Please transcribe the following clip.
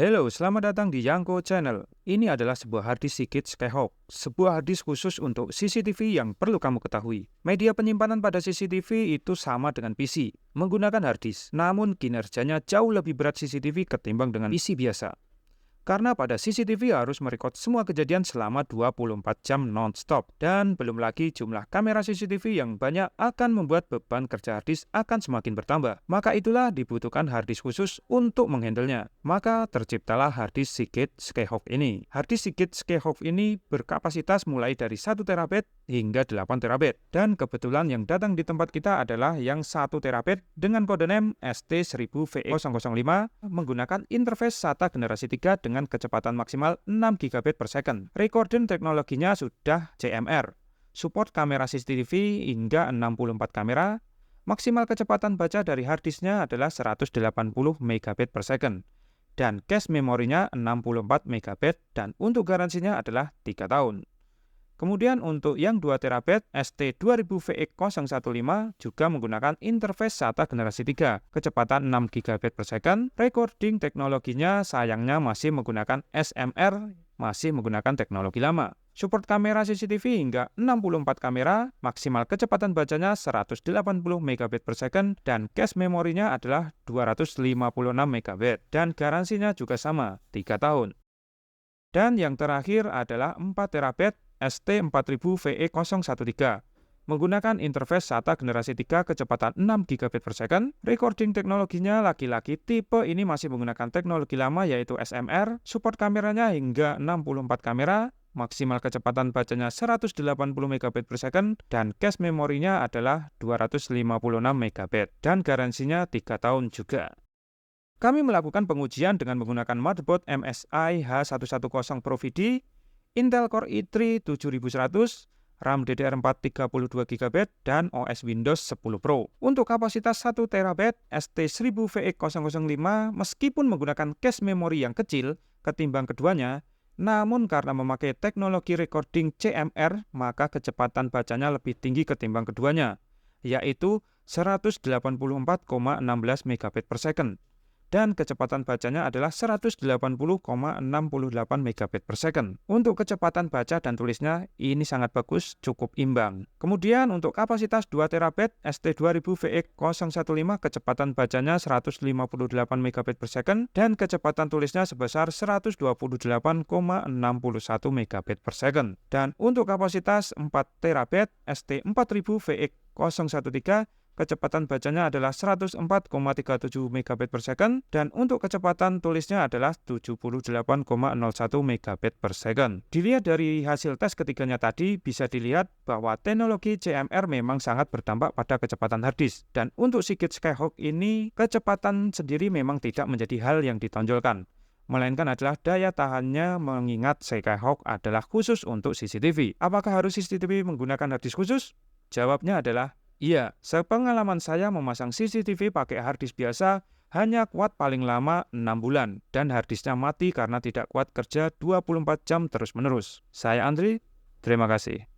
Halo, selamat datang di Yangko Channel. Ini adalah sebuah harddisk Seagate Skyhawk, sebuah harddisk khusus untuk CCTV yang perlu kamu ketahui. Media penyimpanan pada CCTV itu sama dengan PC, menggunakan harddisk, namun kinerjanya jauh lebih berat CCTV ketimbang dengan PC biasa. Karena pada CCTV harus merekod semua kejadian selama 24 jam non-stop. Dan belum lagi jumlah kamera CCTV yang banyak akan membuat beban kerja harddisk akan semakin bertambah. Maka itulah dibutuhkan harddisk khusus untuk menghandlenya. Maka terciptalah harddisk Seagate Skyhawk ini. Harddisk Seagate Skyhawk ini berkapasitas mulai dari 1 TB hingga 8 TB. Dan kebetulan yang datang di tempat kita adalah yang 1 TB dengan kode NAND ST1000VE005 menggunakan interface SATA generasi 3 dengan kecepatan maksimal 6 GB per second. Recording teknologinya sudah CMR. Support kamera CCTV hingga 64 kamera. Maksimal kecepatan baca dari harddisknya adalah 180 MB per second. Dan cache memorinya 64 MB dan untuk garansinya adalah 3 tahun. Kemudian untuk yang 2 TB ST2000VE015 juga menggunakan interface SATA generasi 3, kecepatan 6 GB per second. Recording teknologinya sayangnya masih menggunakan SMR, masih menggunakan teknologi lama. Support kamera CCTV hingga 64 kamera, maksimal kecepatan bacanya 180 MB per second, dan cache memorinya adalah 256 MB. Dan garansinya juga sama, 3 tahun. Dan yang terakhir adalah 4 TB ST4000VE013 menggunakan interface SATA generasi 3 kecepatan 6 GB per second. Recording teknologinya lagi-lagi tipe ini masih menggunakan teknologi lama yaitu SMR. Support kameranya hingga 64 kamera, maksimal kecepatan bacanya 180 MB per second, dan cache memorinya adalah 256 MB, dan garansinya 3 tahun juga. Kami melakukan pengujian dengan menggunakan motherboard MSI H110 Pro VD, Intel Core i3 7100, RAM DDR4 32 GB, dan OS Windows 10 Pro. Untuk kapasitas 1 TB ST1000VE005 meskipun menggunakan cache memori yang kecil ketimbang keduanya, namun karena memakai teknologi recording CMR, maka kecepatan bacanya lebih tinggi ketimbang keduanya, yaitu 184,16 MB per second. Dan kecepatan bacanya adalah 180,68 MB per second. Untuk kecepatan baca dan tulisnya ini sangat bagus, cukup imbang. Kemudian untuk kapasitas 2 TB ST2000VE015 kecepatan bacanya 158 MB per second dan kecepatan tulisnya sebesar 128,61 MB per second. Dan untuk kapasitas 4 TB ST4000VE013 kecepatan bacanya adalah 104,37 MB per second, dan untuk kecepatan tulisnya adalah 78,01 MB per second. Dilihat dari hasil tes ketiganya tadi, bisa dilihat bahwa teknologi CMR memang sangat berdampak pada kecepatan harddisk. Dan untuk Seagate Skyhawk ini, kecepatan sendiri memang tidak menjadi hal yang ditonjolkan, melainkan adalah daya tahannya, mengingat Skyhawk adalah khusus untuk CCTV. Apakah harus CCTV menggunakan harddisk khusus? Jawabnya adalah iya. Sepengalaman saya memasang CCTV pakai harddisk biasa hanya kuat paling lama 6 bulan, dan harddisknya mati karena tidak kuat kerja 24 jam terus-menerus. Saya Andri, terima kasih.